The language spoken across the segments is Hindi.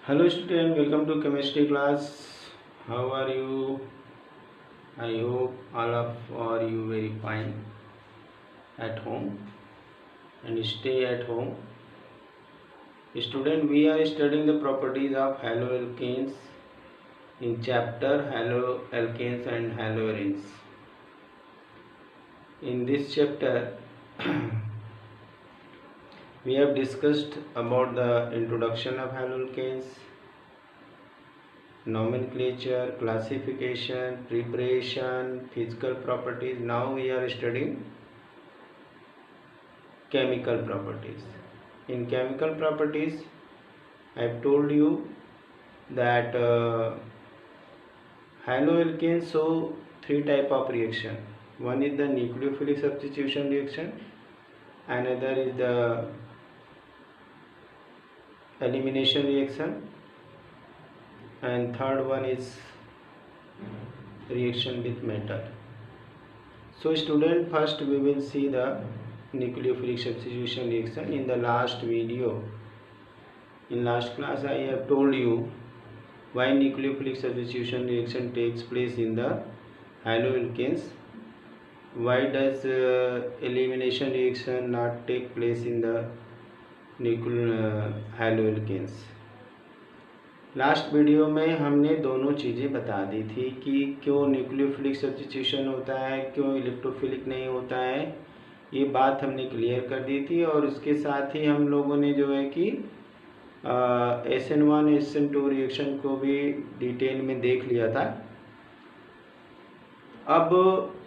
Hello student, welcome to chemistry class. How are you? I hope all of are you very fine at home and stay at home. Student, we are studying the properties of haloalkanes in chapter haloalkanes and haloarenes. In this chapter we have discussed about the introduction of haloalkanes, nomenclature, classification, preparation, physical properties. Now we are studying chemical properties. In chemical properties, I have told you that haloalkanes show three type of reaction. One is the nucleophilic substitution reaction, another is the elimination reaction, and third one is reaction with metal. So student, first we will see the nucleophilic substitution reaction. In the last video, in last class, I have told you why nucleophilic substitution reaction takes place in the haloalkanes. Why does elimination reaction not take place in the haloalkanes? Last video में हमने दोनों चीज़ें बता दी थी कि क्यों न्यूक्लियोफिलिक सब्स्टिट्यूशन होता है, क्यों इलेक्ट्रोफिलिक नहीं होता है, ये बात हमने क्लियर कर दी थी। और उसके साथ ही हम लोगों ने जो है कि SN1 SN2 रिएक्शन को भी डिटेल में देख लिया था। अब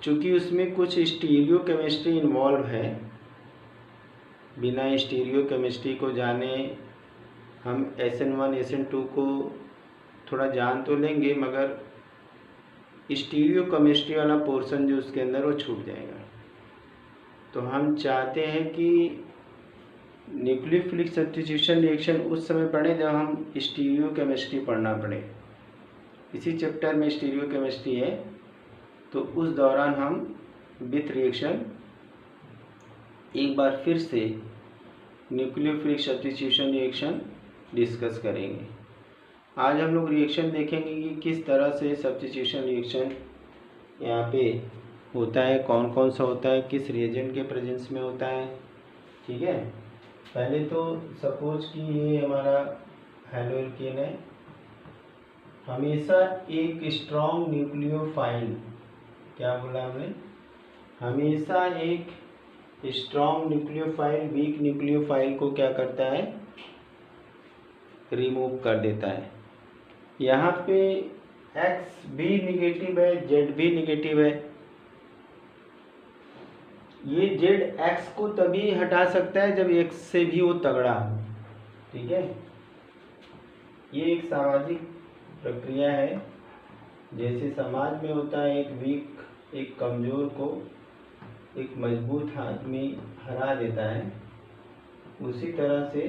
चूँकि उसमें कुछ स्टीरियो केमिस्ट्री इन्वॉल्व है, बिना स्टीरियो केमिस्ट्री को जाने हम SN1 SN2 को थोड़ा जान तो लेंगे, मगर स्टीरियो केमिस्ट्री वाला पोर्शन जो उसके अंदर वो छूट जाएगा। तो हम चाहते हैं कि न्यूक्लियोफिलिक सब्स्टिट्यूशन रिएक्शन उस समय पढ़े जब हम स्टीरियो केमिस्ट्री पढ़ना पड़े। इसी चैप्टर में स्टीरियो केमिस्ट्री है, तो उस दौरान हम विथ रिएक्शन एक बार फिर से न्यूक्लियोफिलिक सब्स्टिट्यूशन रिएक्शन डिस्कस करेंगे। आज हम लोग रिएक्शन देखेंगे कि किस तरह से सब्स्टिट्यूशन रिएक्शन यहाँ पे होता है, कौन कौन सा होता है, किस रिएजेंट के प्रेजेंस में होता है। ठीक है, पहले तो सपोज कि ये हमारा हलोएल्केन है। हमेशा एक स्ट्रॉन्ग न्यूक्लियोफाइल, क्या बोला हमने, हमेशा एक स्ट्रॉन्ग न्यूक्लियोफाइल वीक न्यूक्लियोफाइल को क्या करता है, रिमूव कर देता है। यहाँ पे X भी निगेटिव है, Z भी निगेटिव है। ये Z X को तभी हटा सकता है जब X से भी वो तगड़ा हो। ठीक है, ये एक सामाजिक प्रक्रिया है। जैसे समाज में होता है, एक वीक, एक कमज़ोर को एक मजबूत आदमी हरा देता है, उसी तरह से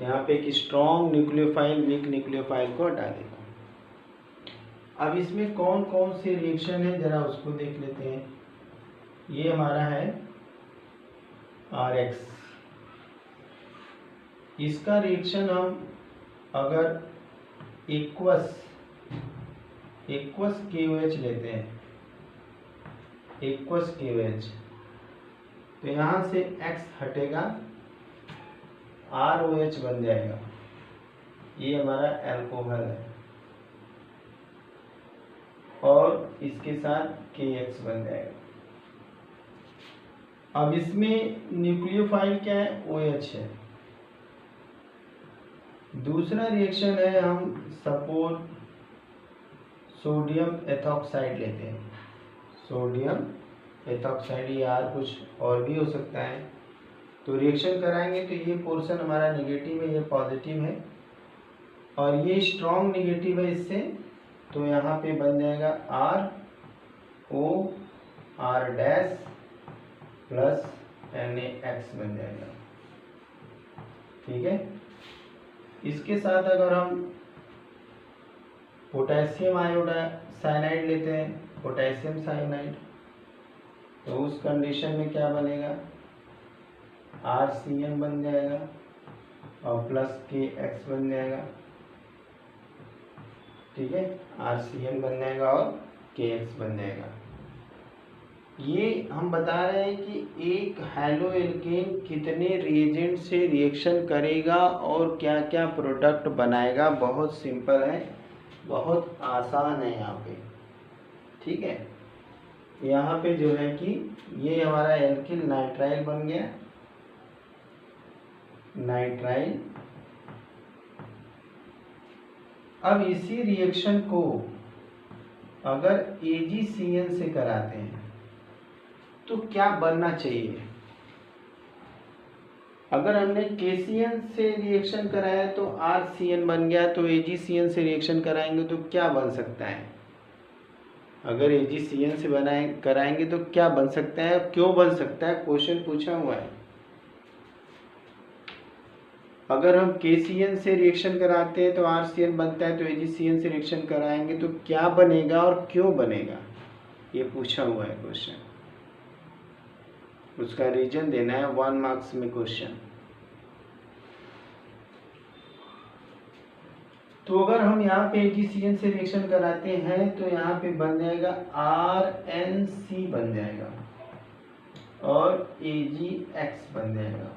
यहाँ पे एक स्ट्रॉन्ग न्यूक्लियोफाइल वीक न्यूक्लियोफाइल को हटा देगा। अब इसमें कौन कौन से रिएक्शन है जरा उसको देख लेते हैं। ये हमारा है RX। इसका रिएक्शन हम अगर एक्वस KOH लेते हैं, एक्वस KOH, तो यहाँ से X हटेगा, ROH बन जाएगा। ये हमारा अल्कोहल है और इसके साथ KX बन जाएगा। अब इसमें न्यूक्लियोफाइल क्या है, OH है। दूसरा रिएक्शन है, हम सपोज सोडियम एथॉक्साइड लेते हैं। सोडियम एथॉक्साइड, या कुछ और भी हो सकता है। तो रिएक्शन कराएंगे तो ये पोर्शन हमारा नेगेटिव है, ये पॉजिटिव है, और ये स्ट्रॉन्ग नेगेटिव है इससे, तो यहाँ पे बन जाएगा ROR डैश प्लस NaX बन जाएगा। ठीक है, इसके साथ अगर हम पोटेशियम साइनाइड लेते हैं, पोटेशियम साइनाइड, तो उस कंडीशन में क्या बनेगा, RCN बन जाएगा। और प्लस के एक्स बन जाएगा, ठीक है, RCN बन जाएगा और KX बन जाएगा। ये हम बता रहे हैं कि एक हैलो एल्केन कितने रिएजेंट से रिएक्शन करेगा और क्या क्या प्रोडक्ट बनाएगा। बहुत सिंपल है, बहुत आसान है यहाँ पे, ठीक है। यहाँ पे जो है कि ये हमारा एल्किल नाइट्राइल बन गया, नाइट्राइल। अब इसी रिएक्शन को अगर AgCN से कराते हैं तो क्या बनना चाहिए। अगर हमने KCN से रिएक्शन कराया तो RCN बन गया, तो AgCN से रिएक्शन कराएंगे तो क्या बन सकता है। अगर AgCN से कराएंगे तो क्या बन सकता है, क्यों बन सकता है, क्वेश्चन पूछा हुआ है। अगर हम KCN से रिएक्शन कराते हैं तो RCN बनता है, तो AgCN से रिएक्शन कराएंगे तो क्या बनेगा और क्यों बनेगा, ये पूछा हुआ है क्वेश्चन। उसका रीजन देना है 1 मार्क्स में क्वेश्चन। तो अगर हम यहाँ पे AgCN से रिएक्शन कराते हैं तो यहाँ पे बन जाएगा RNC बन जाएगा और AgX बन जाएगा।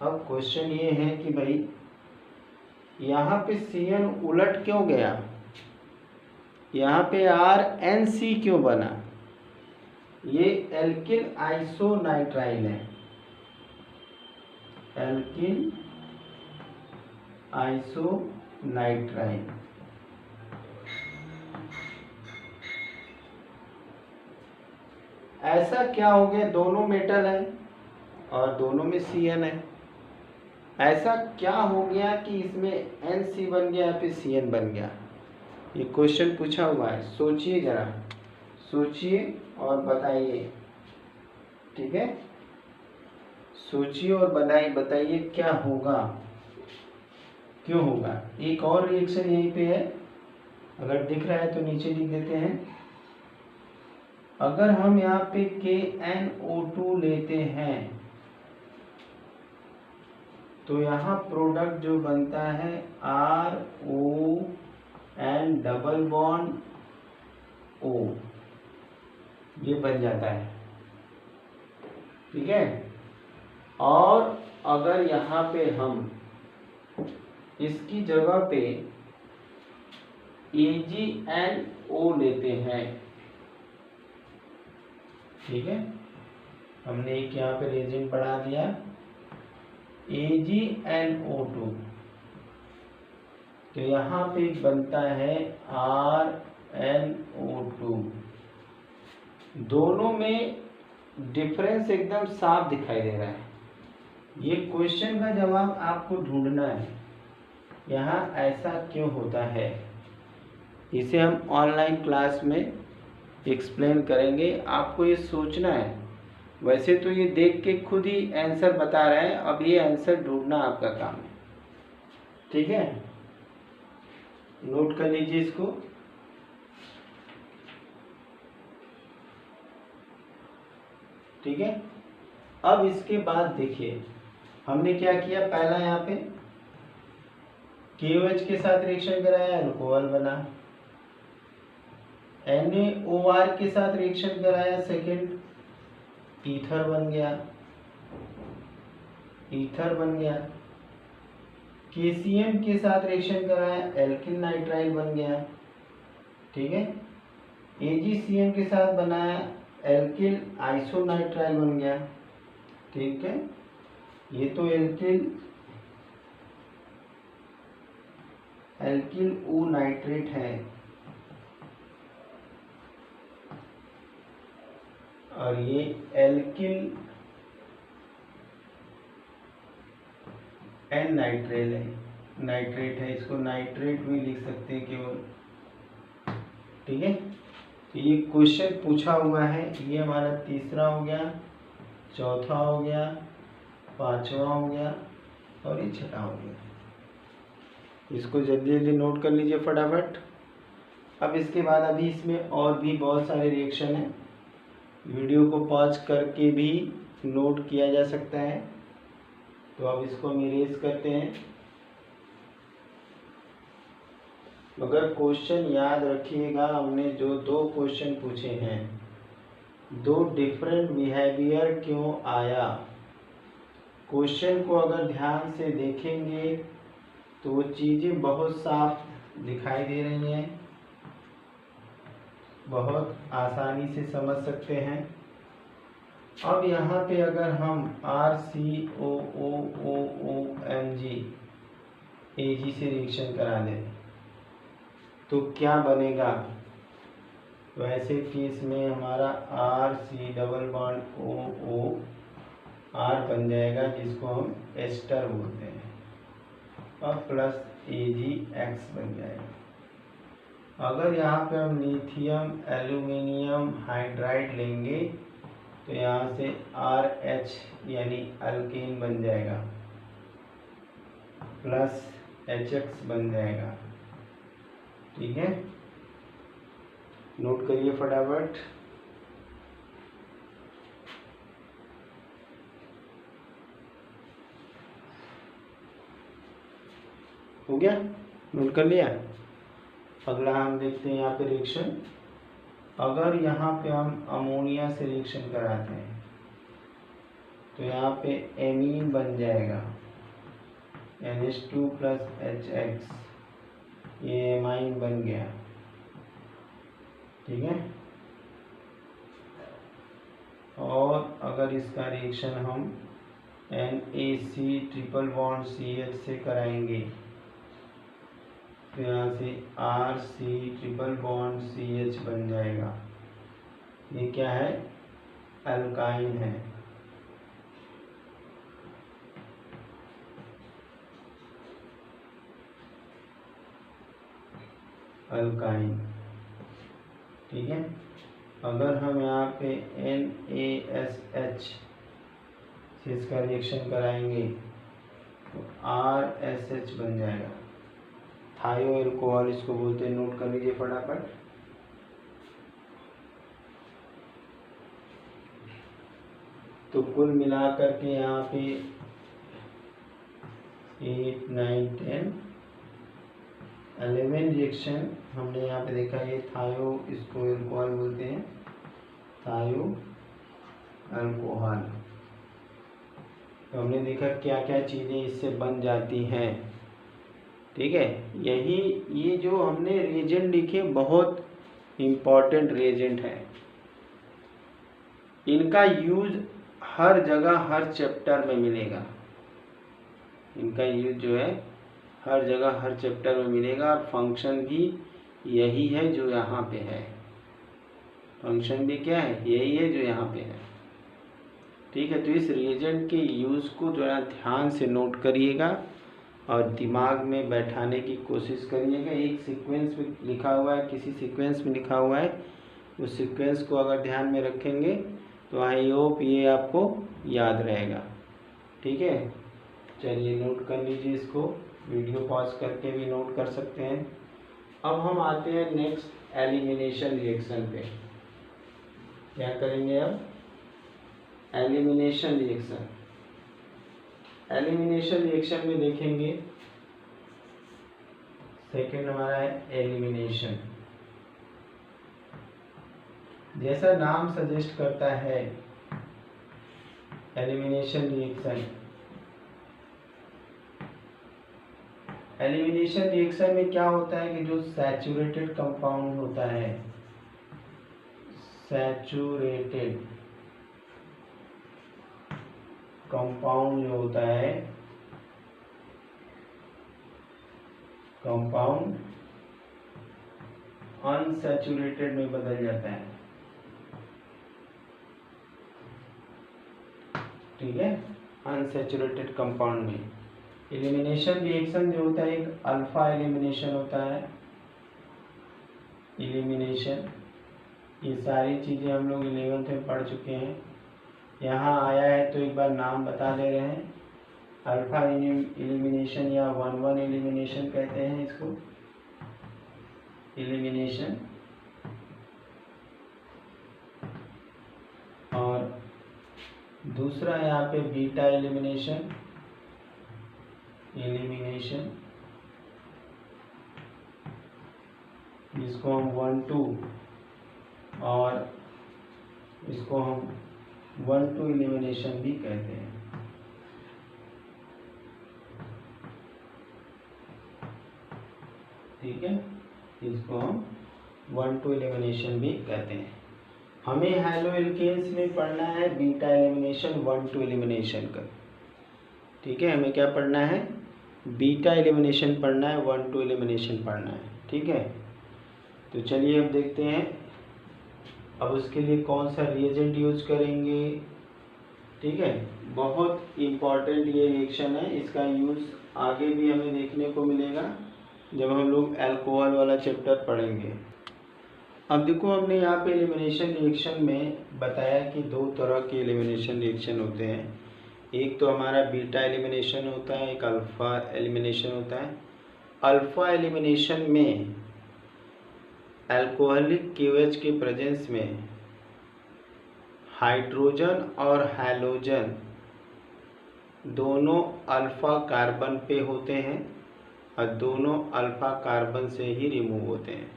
अब क्वेश्चन ये है कि भाई यहाँ पे CN उलट क्यों गया, यहाँ पे RNC क्यों बना। ये एल्किल आइसोनाइट्राइल है, एल्किल आइसोनाइट्राइल। ऐसा क्या हो गया, दोनों मेटल है और दोनों में CN है, ऐसा क्या हो गया कि इसमें NC बन गया फिर CN बन गया। ये क्वेश्चन पूछा हुआ है, सोचिए जरा, सोचिए और बताइए, ठीक है। सोचिए और बताइए क्या होगा, क्यों होगा। एक और रिएक्शन यहीं पे है, अगर दिख रहा है तो नीचे लिख देते हैं। अगर हम यहाँ पे KNO2 लेते हैं तो यहाँ प्रोडक्ट जो बनता है RON डबल बॉन्ड O, ये बन जाता है, ठीक है। और अगर यहाँ पे हम इसकी जगह पे AgNO लेते हैं, ठीक है, हमने एक यहाँ पे रिएजेंट बढ़ा दिया AgNO2, तो यहाँ पे बनता है RnO2। दोनों में डिफरेंस एकदम साफ दिखाई दे रहा है। ये क्वेश्चन का जवाब आपको ढूंढना है, यहाँ ऐसा क्यों होता है। इसे हम ऑनलाइन क्लास में एक्सप्लेन करेंगे, आपको ये सोचना है। वैसे तो ये देख के खुद ही आंसर बता रहे हैं, अब ये आंसर ढूंढना आपका काम है, ठीक है। नोट कर लीजिए इसको। ठीक है, अब इसके बाद देखिए हमने क्या किया। पहला यहाँ पे KOH के साथ रिएक्शन कराया, अल्कोहल बना। NaOR के साथ रिएक्शन कराया, सेकेंड ईथर बन गया, ईथर बन गया। KCN के साथ रिएक्शन कराया, एल्किल नाइट्राइल बन गया, ठीक है। AgCN के साथ बनाया, एल्किल आइसोनाइट्राइल बन गया, ठीक है। ये तो एल्किल O नाइट्रेट है और ये एल्किल N नाइट्रेल है, नाइट्रेट है, इसको नाइट्रेट भी लिख सकते हैं केवल, ठीक है। तो ये क्वेश्चन पूछा हुआ है, ये हमारा तीसरा हो गया, चौथा हो गया, पांचवा हो गया और ये छठा हो गया। इसको जल्दी जल्दी नोट कर लीजिए फटाफट। अब इसके बाद अभी इसमें और भी बहुत सारे रिएक्शन हैं, वीडियो को पॉज करके भी नोट किया जा सकता है। तो अब इसको हम इरेज करते हैं। मगर क्वेश्चन याद रखिएगा, हमने जो 2 क्वेश्चन पूछे हैं, 2 डिफरेंट बिहेवियर क्यों आया। क्वेश्चन को अगर ध्यान से देखेंगे तो वो चीज़ें बहुत साफ दिखाई दे रही हैं, बहुत आसानी से समझ सकते हैं। अब यहाँ पे अगर हम RCOOOMG AG से रिएक्शन करा दें तो क्या बनेगा। तो ऐसे केस में हमारा RC⋯OO R बन जाएगा, जिसको हम एस्टर बोलते हैं, और प्लस AgX बन जाएगा। अगर यहाँ पे हम लिथियम एल्यूमिनियम हाइड्राइड लेंगे तो यहाँ से RH यानी अल्केन बन जाएगा, प्लस HX बन जाएगा। ठीक है, नोट करिए फटाफट। हो गया, नोट कर लिया। अगला हम देखते हैं यहाँ पे रिएक्शन। अगर यहाँ पे हम अमोनिया से रिएक्शन कराते हैं तो यहाँ पे एमीन बन जाएगा, NH2 + HX, ये एमाइन बन गया। ठीक है, और अगर इसका रिएक्शन हम NaC≡CH से कराएंगे तो यहाँ से RC≡CH बन जाएगा। ये क्या है, अल्काइन है। अल्काइन। ठीक है, अगर हम यहाँ पे NaSH से इसका रिएक्शन कराएंगे तो RSH बन जाएगा, थायो अल्कोहल इसको बोलते हैं। नोट कर लीजिए फटाफट। तो कुल मिलाकर के यहाँ पे 8, 9, 10, 11 रिएक्शन हमने यहाँ पे देखा। ये थायो, इसको अल्कोहल बोलते हैं, थायो अल्कोहल। तो हमने देखा क्या क्या चीज़ें इससे बन जाती हैं। ठीक है, यही ये जो हमने रिएजेंट लिखे बहुत इम्पॉर्टेंट रिएजेंट है। इनका यूज हर जगह हर चैप्टर में मिलेगा। इनका यूज जो है हर जगह हर चैप्टर में मिलेगा, और फंक्शन भी यही है जो यहाँ पे है। फंक्शन भी क्या है, यही है जो यहाँ पे है। ठीक है, तो इस रिएजेंट के यूज़ को जो है ध्यान से नोट करिएगा और दिमाग में बैठाने की कोशिश करिएगा। एक सीक्वेंस में लिखा हुआ है, किसी सीक्वेंस में लिखा हुआ है, उस सीक्वेंस को अगर ध्यान में रखेंगे तो आई होप ये आपको याद रहेगा। ठीक है, चलिए नोट कर लीजिए इसको, वीडियो पॉज करके भी नोट कर सकते हैं। अब हम आते हैं नेक्स्ट एलिमिनेशन रिएक्शन पे। क्या करेंगे अब, एलिमिनेशन रिएक्शन। एलिमिनेशन रिएक्शन में देखेंगे सेकेंड हमारा है एलिमिनेशन। जैसा नाम सजेस्ट करता है एलिमिनेशन रिएक्शन, एलिमिनेशन रिएक्शन में क्या होता है कि जो सैचुरेटेड कंपाउंड होता है, सैचुरेटेड कंपाउंड जो होता है, कंपाउंड अनसैचुरेटेड में बदल जाता है। ठीक है, अनसैचुरेटेड कंपाउंड में एलिमिनेशन रिएक्शन जो होता है एक अल्फा एलिमिनेशन होता है। एलिमिनेशन, ये सारी चीज़ें हम लोग 11th में पढ़ चुके हैं। यहाँ आया है तो एक बार नाम बता दे रहे हैं। अल्फा एलिमिनेशन या 1-1 एलिमिनेशन कहते हैं इसको, एलिमिनेशन। और दूसरा यहाँ पे बीटा एलिमिनेशन, एलिमिनेशन। जिसको हम 1,2 और इसको हम 1,2 एलिमिनेशन भी कहते हैं। ठीक है, इसको हम 1,2 एलिमिनेशन भी कहते हैं। हमें हैलो एल्केन्स में पढ़ना है बीटा एलिमिनेशन 1,2 एलिमिनेशन का। ठीक है, हमें क्या पढ़ना है, बीटा एलिमिनेशन पढ़ना है, 1,2 एलिमिनेशन पढ़ना है। ठीक है, तो चलिए अब देखते हैं अब उसके लिए कौन सा रिएजेंट यूज करेंगे। ठीक है, बहुत इम्पॉर्टेंट ये रिएक्शन है, इसका यूज आगे भी हमें देखने को मिलेगा जब हम लोग अल्कोहल वाला चैप्टर पढ़ेंगे। अब देखो, हमने यहाँ पे एलिमिनेशन रिएक्शन में बताया कि दो तरह के एलिमिनेशन रिएक्शन होते हैं। एक तो हमारा बीटा एलिमिनेशन होता है, एक अल्फा एलिमिनेशन होता है। अल्फा एलिमिनेशन में अल्कोहलिक KOH के प्रेजेंस में हाइड्रोजन और हैलोजन दोनों अल्फा कार्बन पे होते हैं और दोनों अल्फा कार्बन से ही रिमूव होते हैं।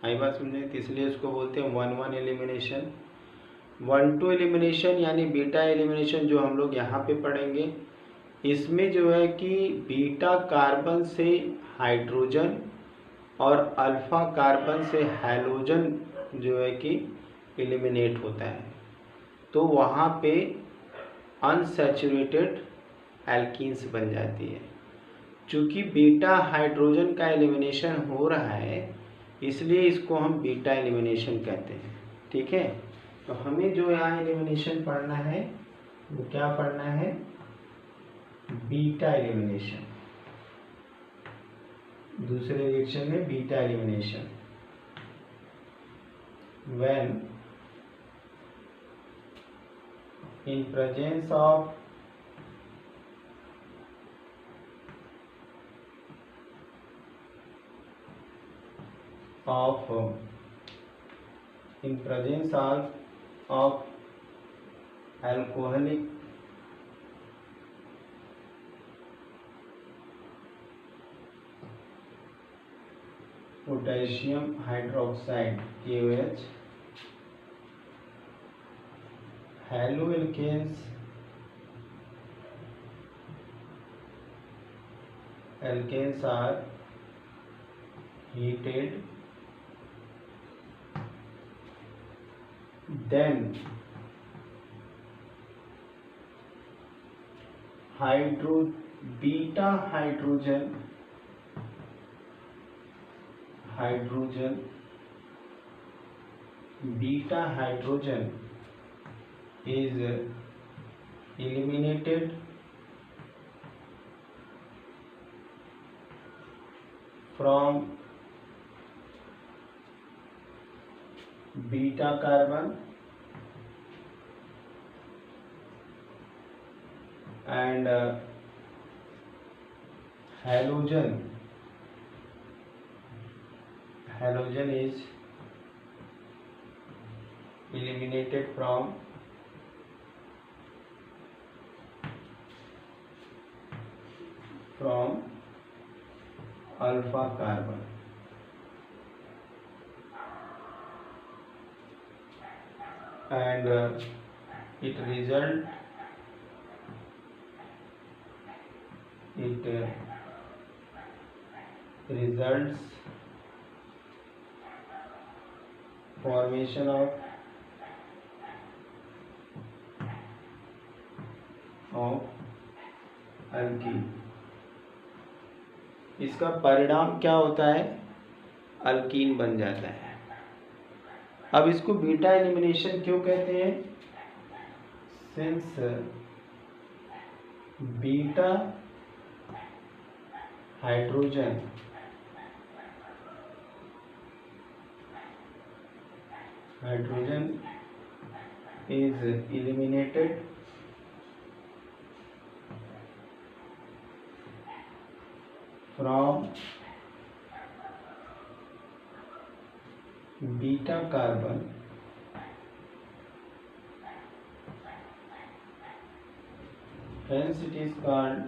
आई बात समझे, इसलिए इसको बोलते हैं 1,1 एलिमिनेशन। 1,2 एलिमिनेशन यानी बीटा एलिमिनेशन जो हम लोग यहाँ पे पढ़ेंगे, इसमें जो है कि बीटा कार्बन से हाइड्रोजन और अल्फा कार्बन से हैलोजन जो है कि एलिमिनेट होता है, तो वहाँ पे अनसैचुरेटेड एल्कीन्स बन जाती है। चूँकि बीटा हाइड्रोजन का एलिमिनेशन हो रहा है, इसलिए इसको हम बीटा एलिमिनेशन कहते हैं। ठीक है, तो हमें जो यहाँ एलिमिनेशन पढ़ना है वो क्या पढ़ना है, बीटा एलिमिनेशन। दूसरे रिएक्शन में beta elimination, when in presence of in presence of alcoholic potassium hydroxide KOH, haloalkanes are heated, then beta hydrogen is eliminated from beta carbon and halogen is eliminated from alpha carbon, and it results formation of alkyne. इसका परिणाम क्या होता है, अल्कीन बन जाता है। अब इसको बीटा एलिमिनेशन क्यों कहते हैं, since beta hydrogen is eliminated from beta carbon, hence it is called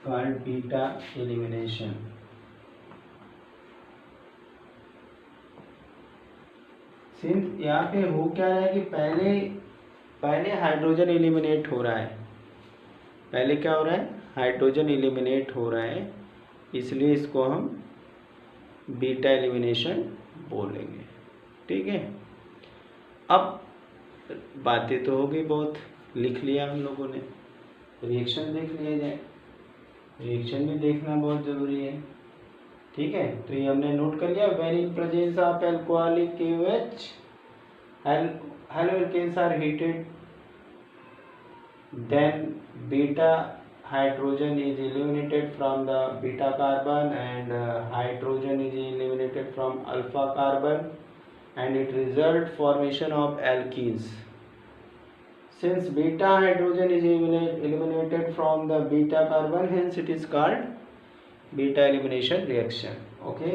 called beta elimination. Since यहाँ पे हो क्या रहा है कि पहले हाइड्रोजन एलिमिनेट हो रहा है। पहले क्या हो रहा है? हाइड्रोजन एलिमिनेट हो रहा है, इसलिए इसको हम बीटा एलिमिनेशन बोलेंगे। ठीक है, अब बातें तो हो गई, बहुत लिख लिया हम लोगों ने, रिएक्शन देख लिया जाए। रिएक्शन भी देखना बहुत ज़रूरी है। ठीक है, तो ये हमने नोट कर लिया। When in presence of alcoholic KOH haloalkanes are heated, then beta hydrogen is eliminated from the beta carbon and hydrogen is eliminated from alpha carbon, and it result formation of alkenes. Since beta hydrogen is eliminated from the beta carbon, hence it is called beta elimination reaction. Okay,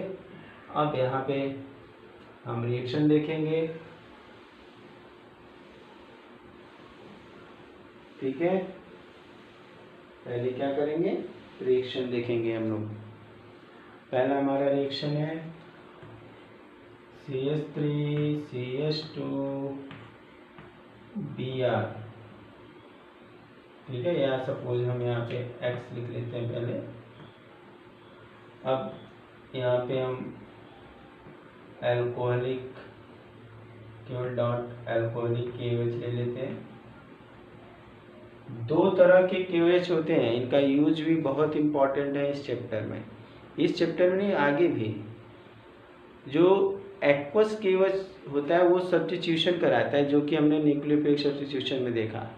अब यहाँ पे हम रिएक्शन देखेंगे। ठीक है, पहले क्या करेंगे? रिएक्शन देखेंगे हम लोग। पहला हमारा रिएक्शन है CH3CH2 Br। ठीक है, या सपोज हम यहाँ पे X लिख लेते हैं पहले। अब यहाँ पे हम एल्कोहलिक केवल डॉट एल्कोहलिक KOH ले लेते हैं। दो तरह के KOH होते हैं, इनका यूज भी बहुत इम्पॉर्टेंट है इस चैप्टर में। इस चैप्टर में नहीं, आगे भी। जो एक्वस KOH होता है वो सब्स्टिट्यूशन कराता है, जो कि हमने न्यूक्लियोफिलिक सब्स्टिट्यूशन में देखा।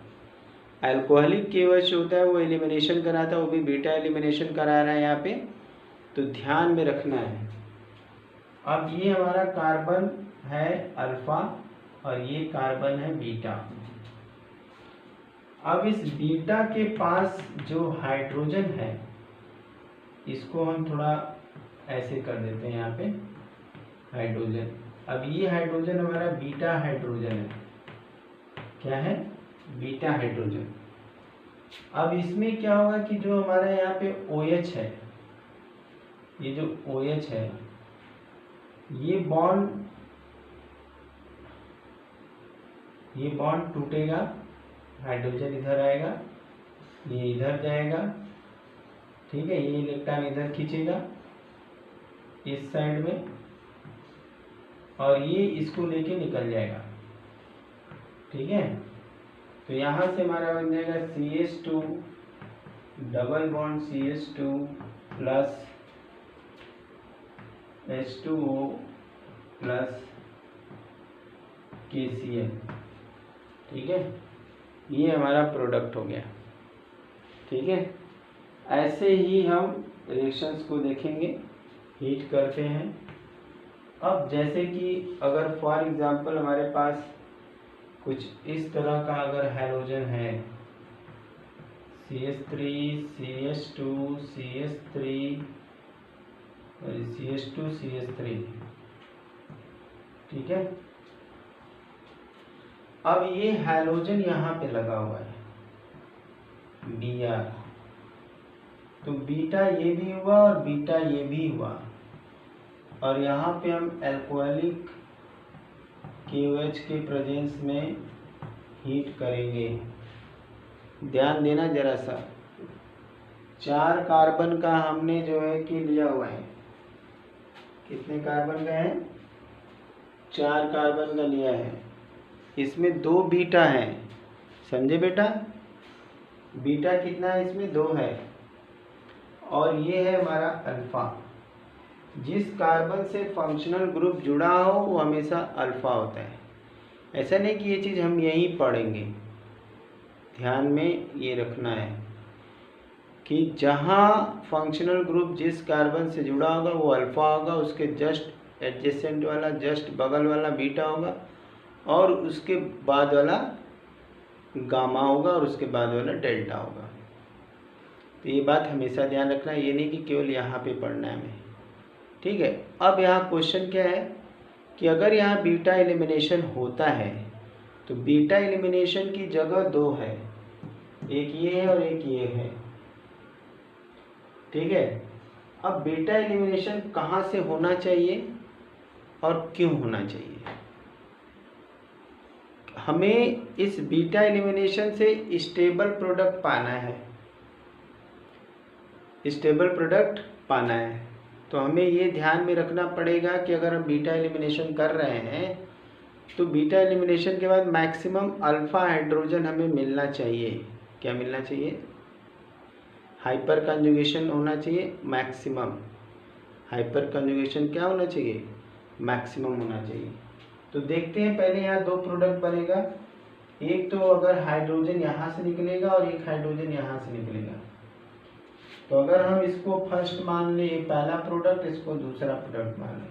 अल्कोहलिक KOH होता है वो एलिमिनेशन कराता है, वो भी बीटा एलिमिनेशन करा रहा है यहाँ पे, तो ध्यान में रखना है। अब ये हमारा कार्बन है अल्फा और ये कार्बन है बीटा। अब इस बीटा के पास जो हाइड्रोजन है इसको हम थोड़ा ऐसे कर देते हैं यहाँ पे हाइड्रोजन। अब ये हाइड्रोजन हमारा बीटा हाइड्रोजन है। क्या है? Beta hydrogen. अब इसमें क्या होगा कि जो हमारा यहाँ पे OH है, ये जो OH है, ये बॉन्ड टूटेगा, हाइड्रोजन इधर आएगा, ये इधर जाएगा। ठीक है, ये इलेक्ट्रॉन इधर खींचेगा इस साइड में और ये इसको लेके निकल जाएगा। ठीक है, तो यहाँ से हमारा बन जाएगा CH2 double bond CH2 plus H2O plus KCl। ठीक है, ये हमारा प्रोडक्ट हो गया। ठीक है, ऐसे ही हम रिएक्शंस को देखेंगे, हीट करते हैं। अब जैसे कि अगर फॉर एग्जांपल हमारे पास कुछ इस तरह का अगर हैलोजन है, CH3 CH2 CH3 CH2 CH3। ठीक है, अब ये हैलोजन यहाँ पे लगा हुआ है Br, तो बीटा ये भी हुआ और बीटा ये भी हुआ, और यहाँ पे हम एल्कोहलिक KOH के प्रेजेंस में हीट करेंगे। ध्यान देना जरा सा, 4 कार्बन का हमने जो है कि लिया हुआ है। कितने कार्बन का है? 4 कार्बन का लिया है। इसमें 2 बीटा है, समझे बेटा? बीटा कितना है इसमें? 2 है, और ये है हमारा अल्फा। जिस कार्बन से फंक्शनल ग्रुप जुड़ा हो वो हमेशा अल्फा होता है। ऐसा नहीं कि ये चीज़ हम यहीं पढ़ेंगे, ध्यान में ये रखना है कि जहाँ फंक्शनल ग्रुप जिस कार्बन से जुड़ा होगा वो अल्फा होगा, उसके जस्ट एडजेसेंट वाला, जस्ट बगल वाला बीटा होगा, और उसके बाद वाला गामा होगा, और उसके बाद वाला डेल्टा होगा। तो ये बात हमेशा ध्यान रखना है, ये नहीं कि केवल यहाँ पे पढ़ना है हमें। ठीक है, अब यहाँ क्वेश्चन क्या है कि अगर यहाँ बीटा एलिमिनेशन होता है तो बीटा एलिमिनेशन की जगह 2 है, एक ये है और एक ये है। ठीक है। अब बीटा एलिमिनेशन कहाँ से होना चाहिए और क्यों होना चाहिए? हमें इस बीटा एलिमिनेशन से स्टेबल प्रोडक्ट पाना है, स्टेबल प्रोडक्ट पाना है। तो हमें ये ध्यान में रखना पड़ेगा कि अगर हम बीटा एलिमिनेशन कर रहे हैं तो बीटा एलिमिनेशन के बाद मैक्सिमम अल्फा हाइड्रोजन हमें मिलना चाहिए। क्या मिलना चाहिए? हाइपर कंजुगेशन होना चाहिए मैक्सिमम। हाइपर कंजुगेशन क्या होना चाहिए? मैक्सिमम होना चाहिए। तो देखते हैं, पहले यहाँ दो प्रोडक्ट बनेगा। एक तो अगर हाइड्रोजन यहाँ से निकलेगा और एक हाइड्रोजन यहाँ से निकलेगा। तो अगर हम इसको फर्स्ट मान लें, ये पहला प्रोडक्ट, इसको दूसरा प्रोडक्ट मान लें,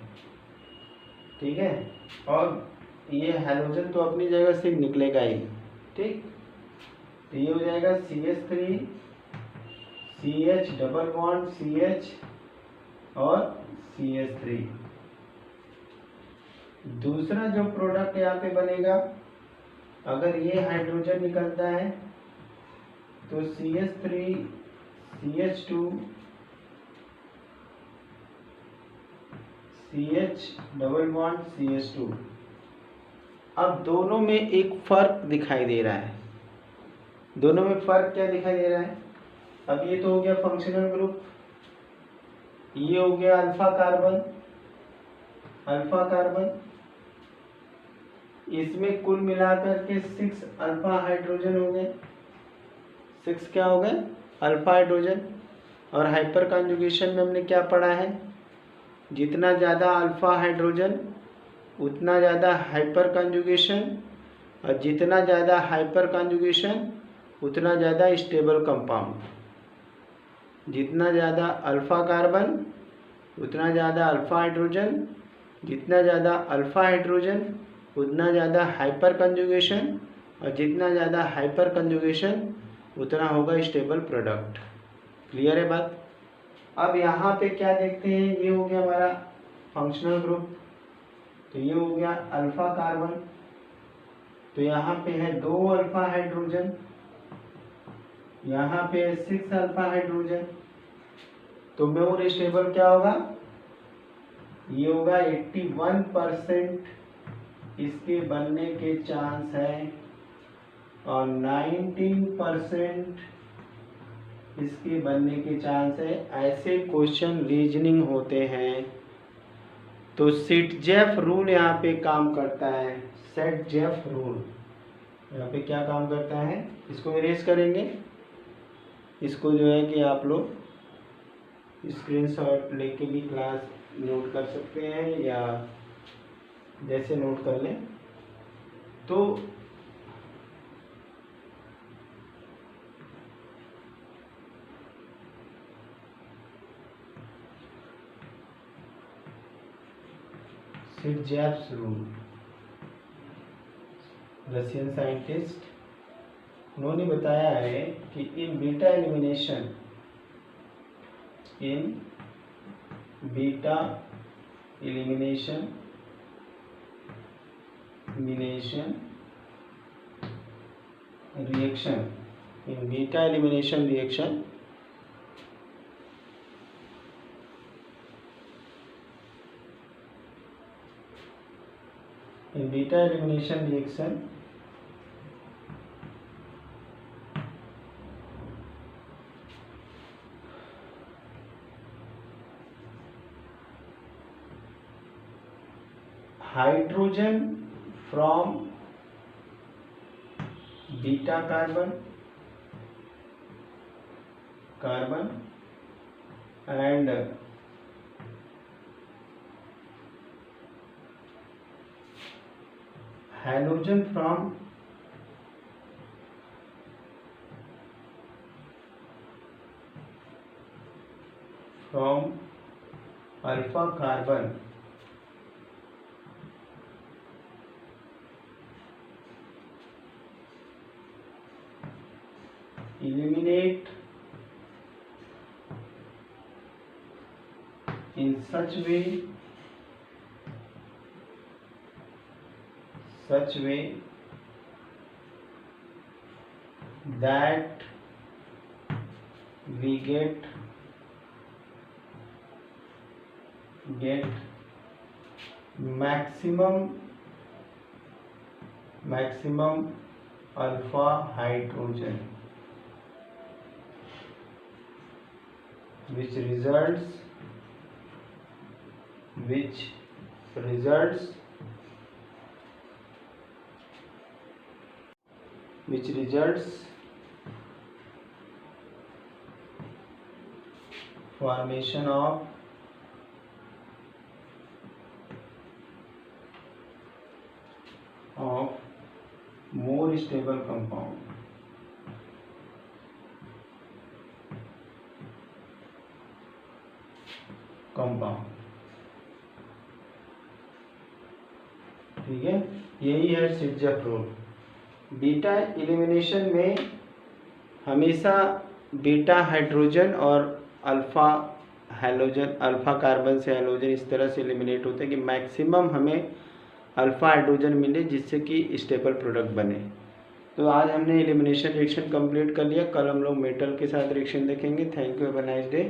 ठीक है। और ये हाइड्रोजन तो अपनी जगह से निकलेगा ही, ठीक। तो ये हो जाएगा CH3 CH double bond CH और CH3। दूसरा जो प्रोडक्ट यहाँ पे बनेगा, अगर ये हाइड्रोजन निकलता है तो CH3 CH2 CH double bond CH2। अब दोनों में एक फर्क दिखाई दे रहा है। दोनों में फर्क क्या दिखाई दे रहा है? अब ये तो हो गया फंक्शनल ग्रुप, ये हो गया अल्फा कार्बन। अल्फा कार्बन इसमें कुल मिलाकर के 6 अल्फा हाइड्रोजन हो गए। 6 क्या हो गए? Alpha hydrogen. और हाइपर कंजुगेशन में हमने क्या पढ़ा है? जितना ज़्यादा अल्फा हाइड्रोजन उतना ज़्यादा हाइपर कंजुगेशन, और जितना ज़्यादा हाइपर कंजुगेशन उतना ज़्यादा स्टेबल कंपाउंड। जितना ज़्यादा अल्फा कार्बन उतना ज़्यादा अल्फा हाइड्रोजन, जितना ज़्यादा अल्फा हाइड्रोजन उतना ज़्यादा हाइपर कंजुगेशन, और जितना ज़्यादा हाइपर कंजुगेशन उतना होगा स्टेबल प्रोडक्ट। क्लियर है बात? अब यहाँ पे क्या देखते हैं, ये हो गया हमारा फंक्शनल ग्रुप। तो ये हो गया अल्फा कार्बन, तो यहाँ पे है 2 अल्फा हाइड्रोजन, यहाँ पे है 6 अल्फा हाइड्रोजन। तो मोर स्टेबल क्या होगा? ये होगा 81% इसके बनने के चांस है, और 19% इसके बनने के चांस है। ऐसे क्वेश्चन रीजनिंग होते हैं। तो सेट-जेफ रूल यहाँ पे काम करता है। सेट-जेफ रूल यहाँ पे क्या काम करता है? इसको इरेज करेंगे। इसको जो है कि आप लोग स्क्रीनशॉट लेके भी क्लास नोट कर सकते हैं, या जैसे नोट कर लें। तो सेट-जेफ रूल, रशियन साइंटिस्ट, उन्होंने बताया है कि इन beta elimination reaction hydrogen from beta carbon and halogen from alpha carbon eliminate in such way that we get get maximum alpha hydrogen, which results formation of more stable compound. ठीक है, यही है सिरजफ रूल। बीटा एलिमिनेशन में हमेशा बीटा हाइड्रोजन और अल्फा कार्बन से हैलोजन इस तरह से एलिमिनेट होते हैं कि मैक्सिमम हमें अल्फा हाइड्रोजन मिले जिससे कि स्टेबल प्रोडक्ट बने। तो आज हमने एलिमिनेशन रिएक्शन कंप्लीट कर लिया। कल हम लोग मेटल के साथ रिएक्शन देखेंगे। Thank you, have a nice day.